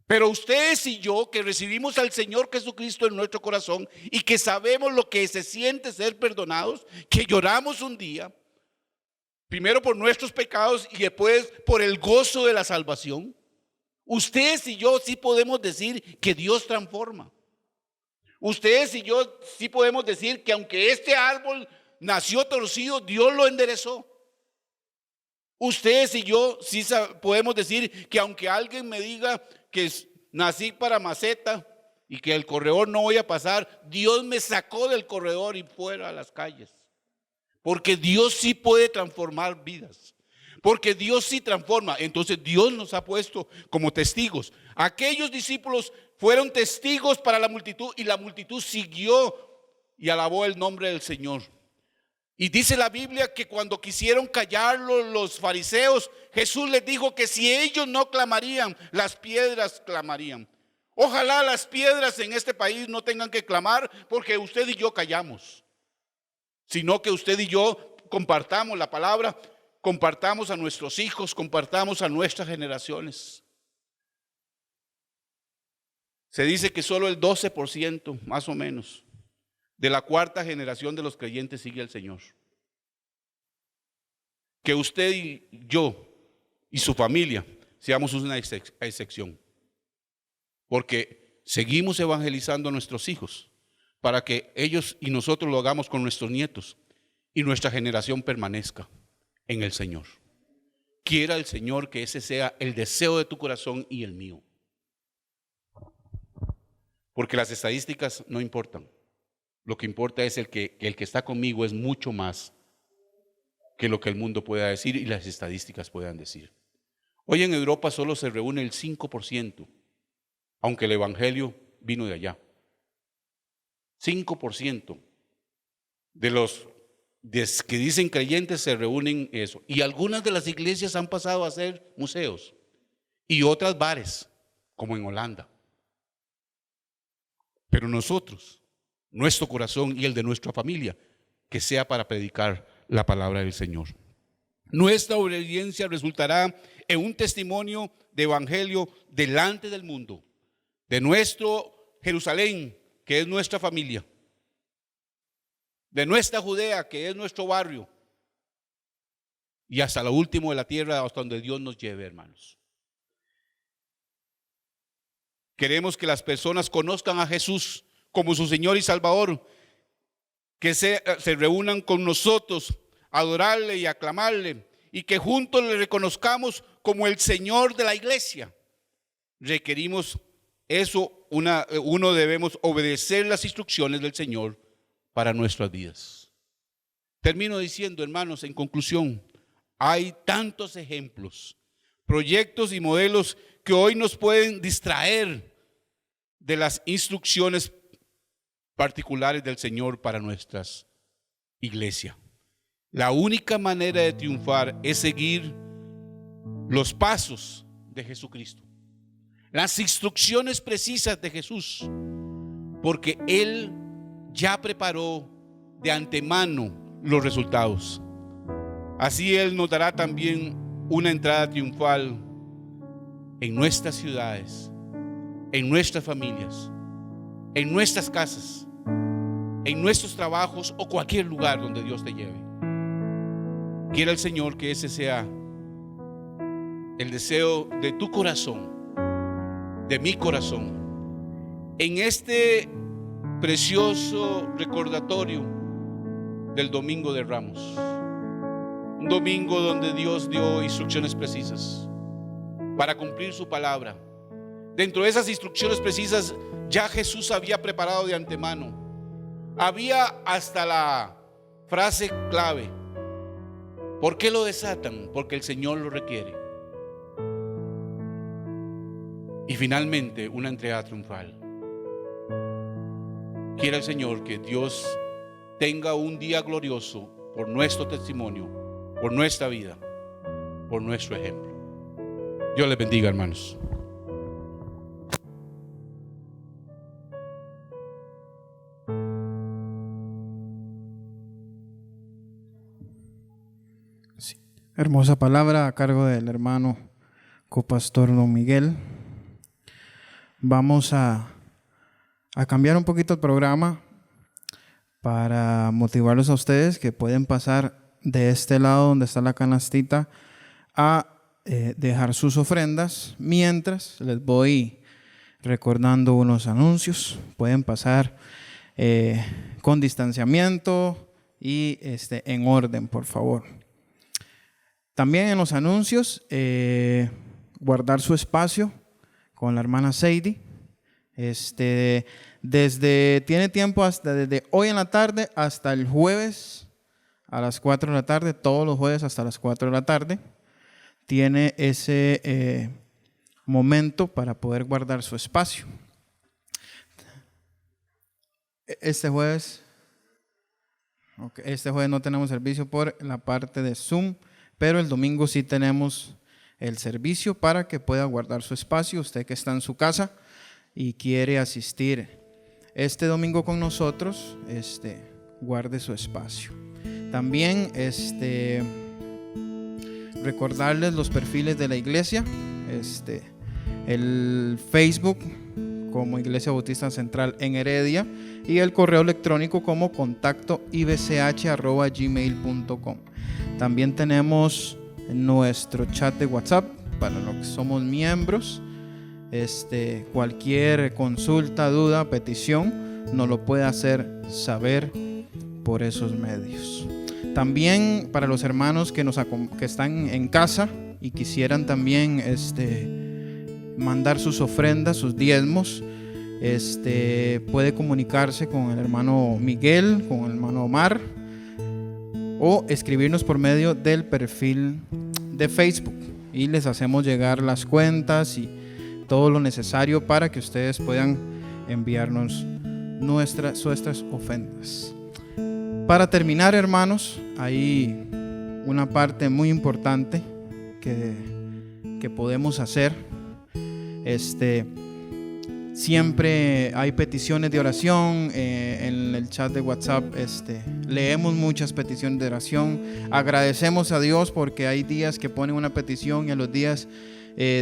Pero ustedes y yo, que recibimos al Señor Jesucristo en nuestro corazón y que sabemos lo que se siente ser perdonados, que lloramos un día, primero por nuestros pecados y después por el gozo de la salvación, ustedes y yo sí podemos decir que Dios transforma. Ustedes y yo sí podemos decir que aunque este árbol nació torcido, Dios lo enderezó. Ustedes y yo sí podemos decir que aunque alguien me diga que nací para maceta y que el corredor no voy a pasar, Dios me sacó del corredor y fuera a las calles. Porque Dios sí puede transformar vidas. Porque Dios sí transforma. Entonces Dios nos ha puesto como testigos. Aquellos discípulos fueron testigos para la multitud y la multitud siguió y alabó el nombre del Señor. Y dice la Biblia que cuando quisieron callarlo los fariseos, Jesús les dijo que si ellos no clamarían, las piedras clamarían. Ojalá las piedras en este país no tengan que clamar porque usted y yo callamos, sino que usted y yo compartamos la palabra, compartamos a nuestros hijos, compartamos a nuestras generaciones. Se dice que solo el 12%, más o menos, de la cuarta generación de los creyentes sigue al Señor. Que usted y yo y su familia seamos una excepción. Porque seguimos evangelizando a nuestros hijos. para que ellos y nosotros lo hagamos con nuestros nietos y nuestra generación permanezca en el Señor. Quiera el Señor que ese sea el deseo de tu corazón y el mío. Porque las estadísticas no importan. Lo que importa es el que está conmigo es mucho más que lo que el mundo pueda decir y las estadísticas puedan decir. Hoy en Europa solo se reúne el 5%, aunque el Evangelio vino de allá. 5% de los que dicen creyentes se reúnen eso. Y algunas de las iglesias han pasado a ser museos y otras bares, como en Holanda. Pero nosotros, nuestro corazón y el de nuestra familia, que sea para predicar la palabra del Señor. Nuestra obediencia resultará en un testimonio de evangelio delante del mundo, de nuestro Jerusalén, que es nuestra familia, de nuestra Judea, que es nuestro barrio, y hasta lo último de la tierra, hasta donde Dios nos lleve, hermanos. Queremos que las personas conozcan a Jesús como su Señor y Salvador, que se reúnan con nosotros a adorarle y aclamarle, y que juntos le reconozcamos como el Señor de la iglesia. Requerimos eso, uno debemos obedecer las instrucciones del Señor para nuestras vidas. Termino diciendo, hermanos, en conclusión, hay tantos ejemplos, proyectos y modelos que hoy nos pueden distraer de las instrucciones particulares del Señor para nuestras iglesias. La única manera de triunfar es seguir los pasos de Jesucristo, las instrucciones precisas de Jesús, porque Él ya preparó de antemano los resultados. Así Él nos dará también una entrada triunfal en nuestras ciudades, en nuestras familias, en nuestras casas, en nuestros trabajos o cualquier lugar donde Dios te lleve. Quiera el Señor que ese sea el deseo de tu corazón, de mi corazón, en este precioso recordatorio del Domingo de Ramos. Un domingo donde Dios dio instrucciones precisas para cumplir su palabra. Dentro de esas instrucciones precisas ya Jesús había preparado de antemano. Había hasta la frase clave: ¿por qué lo desatan? Porque el Señor lo requiere. Y finalmente una entrega triunfal. Quiera el Señor que Dios tenga un día glorioso por nuestro testimonio, por nuestra vida, por nuestro ejemplo. Dios les bendiga, hermanos. Hermosa palabra a cargo del hermano copastor don Miguel. Vamos a cambiar un poquito el programa para motivarlos a ustedes que pueden pasar de este lado donde está la canastita a dejar sus ofrendas, mientras les voy recordando unos anuncios. Pueden pasar con distanciamiento y en orden, por favor. También en los anuncios, guardar su espacio con la hermana Sadie. Tiene tiempo desde hoy en la tarde hasta el jueves a las 4 de la tarde, todos los jueves hasta las 4 de la tarde. Tiene ese momento para poder guardar su espacio. Este jueves no tenemos servicio por la parte de Zoom, pero el domingo sí tenemos el servicio para que pueda guardar su espacio. Usted que está en su casa y quiere asistir este domingo con nosotros, guarde su espacio. También recordarles los perfiles de la iglesia, el Facebook como Iglesia Bautista Central en Heredia y el correo electrónico como contactoibch@gmail.com. También tenemos nuestro chat de WhatsApp para los que somos miembros. Cualquier consulta, duda, petición, nos lo puede hacer saber por esos medios. También para los hermanos que están en casa y quisieran también mandar sus ofrendas, sus diezmos, puede comunicarse con el hermano Miguel, con el hermano Omar, o escribirnos por medio del perfil de Facebook y les hacemos llegar las cuentas y todo lo necesario para que ustedes puedan enviarnos nuestras ofrendas. Para terminar, hermanos, hay una parte muy importante que podemos hacer. Siempre hay peticiones de oración en el chat de WhatsApp. Leemos muchas peticiones de oración. Agradecemos a Dios porque hay días que ponen una petición y a los días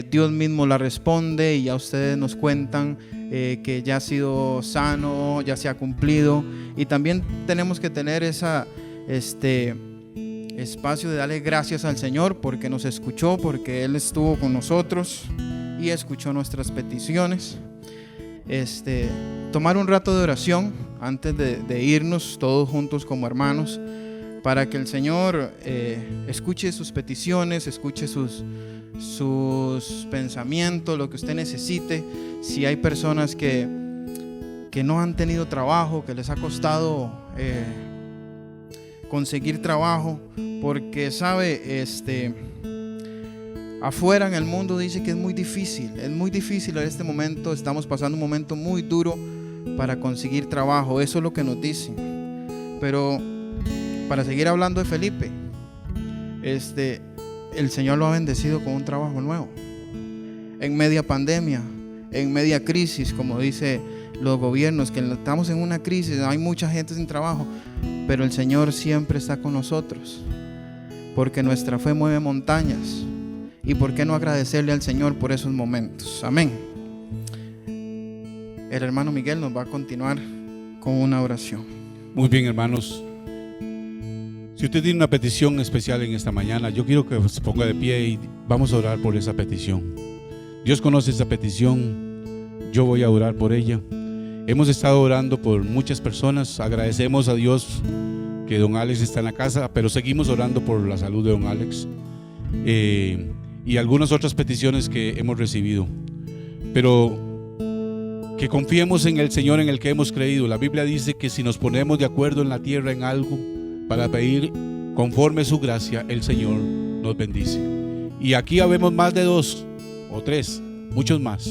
Dios mismo la responde y ya ustedes nos cuentan que ya ha sido sano, ya se ha cumplido. Y también tenemos que tener espacio de darle gracias al Señor porque nos escuchó, porque Él estuvo con nosotros y escuchó nuestras peticiones. Tomar un rato de oración antes de irnos todos juntos como hermanos, para que el Señor escuche sus peticiones, escuche sus pensamientos, lo que usted necesite. Si hay personas que no han tenido trabajo, que les ha costado conseguir trabajo, porque sabe, afuera en el mundo dice que es muy difícil en este momento. Estamos pasando un momento muy duro para conseguir trabajo, eso es lo que nos dicen. Pero para seguir hablando de Felipe, el Señor lo ha bendecido con un trabajo nuevo en media pandemia, en media crisis, como dice los gobiernos, que estamos en una crisis, hay mucha gente sin trabajo, pero el Señor siempre está con nosotros, porque nuestra fe mueve montañas. ¿Y por qué no agradecerle al Señor por esos momentos? Amén. El hermano Miguel nos va a continuar con una oración. Muy bien, hermanos. Si usted tiene una petición especial en esta mañana, yo quiero que se ponga de pie y vamos a orar por esa petición. Dios conoce esa petición, yo voy a orar por ella. Hemos estado orando por muchas personas. Agradecemos a Dios que don Alex está en la casa, pero seguimos orando por la salud de don Alex y algunas otras peticiones que hemos recibido. Pero que confiemos en el Señor en el que hemos creído. La Biblia dice que si nos ponemos de acuerdo en la tierra en algo para pedir conforme su gracia, el Señor nos bendice. Y aquí habemos más de 2 o 3, muchos más,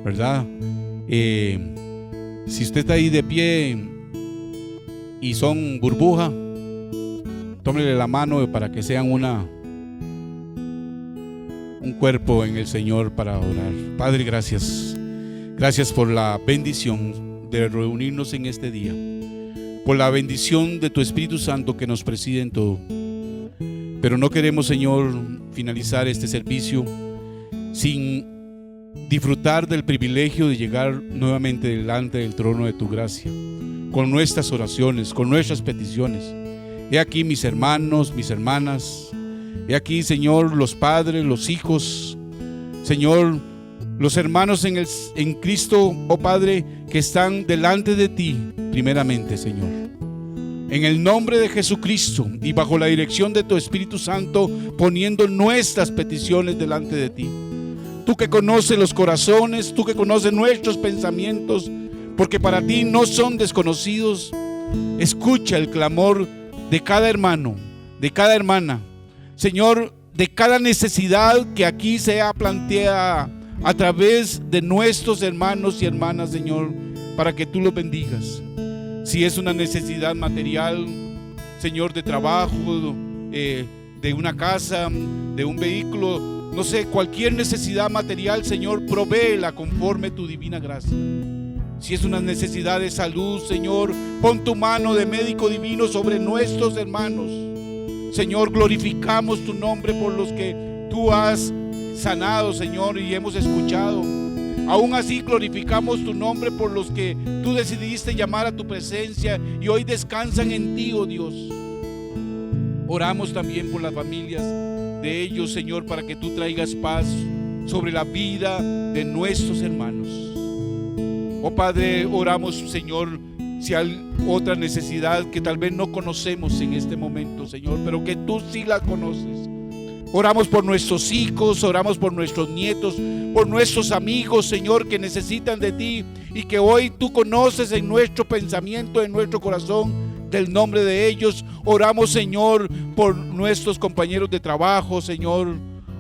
¿verdad? Si usted está ahí de pie y son burbuja, tómele la mano para que sean un cuerpo en el Señor para orar. Padre, gracias por la bendición de reunirnos en este día, por la bendición de tu Espíritu Santo que nos preside en todo. Pero no queremos, Señor, finalizar este servicio sin disfrutar del privilegio de llegar nuevamente delante del trono de tu gracia, con nuestras oraciones, con nuestras peticiones. He aquí mis hermanos, mis hermanas. He aquí, Señor, los padres, los hijos, Señor, los hermanos en Cristo, oh Padre, que están delante de ti, primeramente, Señor. En el nombre de Jesucristo y bajo la dirección de tu Espíritu Santo, poniendo nuestras peticiones delante de ti. Tú que conoces los corazones, tú que conoces nuestros pensamientos, porque para ti no son desconocidos. Escucha el clamor de cada hermano, de cada hermana, Señor, de cada necesidad que aquí sea planteada a través de nuestros hermanos y hermanas, Señor, para que tú los bendigas. Si es una necesidad material, Señor, de trabajo, de una casa, de un vehículo, no sé, cualquier necesidad material, Señor, provéela conforme tu divina gracia. Si es una necesidad de salud, Señor, pon tu mano de médico divino sobre nuestros hermanos. Señor, glorificamos tu nombre por los que tú has sanado, Señor, y hemos escuchado. Aún así glorificamos tu nombre por los que tú decidiste llamar a tu presencia y hoy descansan en ti, oh Dios. Oramos también por las familias de ellos, Señor, para que tú traigas paz sobre la vida de nuestros hermanos. Oh Padre, oramos, Señor, si hay otra necesidad que tal vez no conocemos en este momento, Señor, pero que tú sí la conoces. Oramos por nuestros hijos, oramos por nuestros nietos, por nuestros amigos, Señor, que necesitan de ti y que hoy tú conoces en nuestro pensamiento, en nuestro corazón, del nombre de ellos. Oramos, Señor, por nuestros compañeros de trabajo, Señor.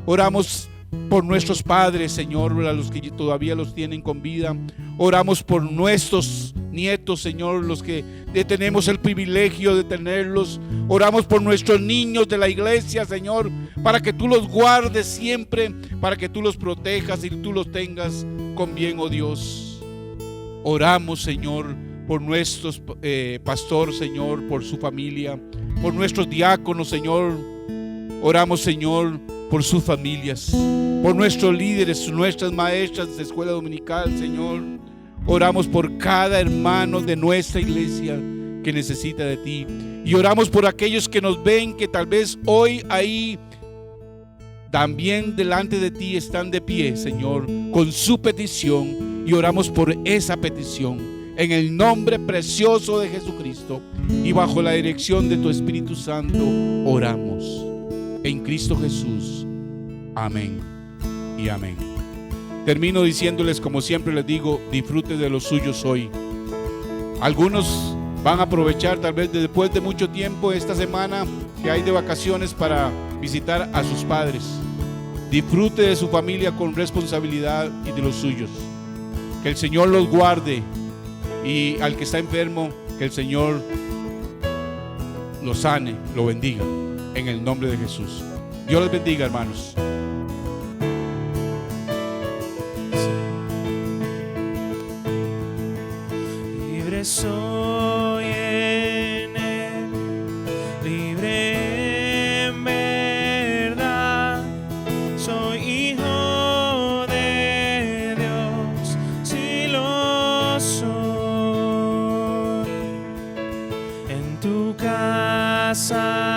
Oramos por nuestros padres, Señor, a los que todavía los tienen con vida. Oramos por nuestros nietos, Señor, los que tenemos el privilegio de tenerlos. Oramos por nuestros niños de la iglesia, Señor, para que tú los guardes siempre, para que tú los protejas y tú los tengas con bien, oh Dios. Oramos, Señor, por nuestros pastor, Señor, por su familia, por nuestros diáconos, Señor. Oramos, Señor, por sus familias, por nuestros líderes, nuestras maestras de escuela dominical, Señor. Oramos por cada hermano de nuestra iglesia que necesita de ti. Y oramos por aquellos que nos ven, que tal vez hoy ahí también delante de ti están de pie, Señor, con su petición. Y oramos por esa petición en el nombre precioso de Jesucristo y bajo la dirección de tu Espíritu Santo oramos. En Cristo Jesús. Amén y amén. Termino diciéndoles, como siempre les digo, disfruten de los suyos hoy. Algunos van a aprovechar tal vez después de mucho tiempo esta semana que hay de vacaciones para visitar a sus padres. Disfrute de su familia con responsabilidad y de los suyos. Que el Señor los guarde, y al que está enfermo, que el Señor lo sane, lo bendiga, en el nombre de Jesús. Dios les bendiga, hermanos. Libre soy en Él, libre en verdad, soy hijo de Dios, si lo soy. En tu casa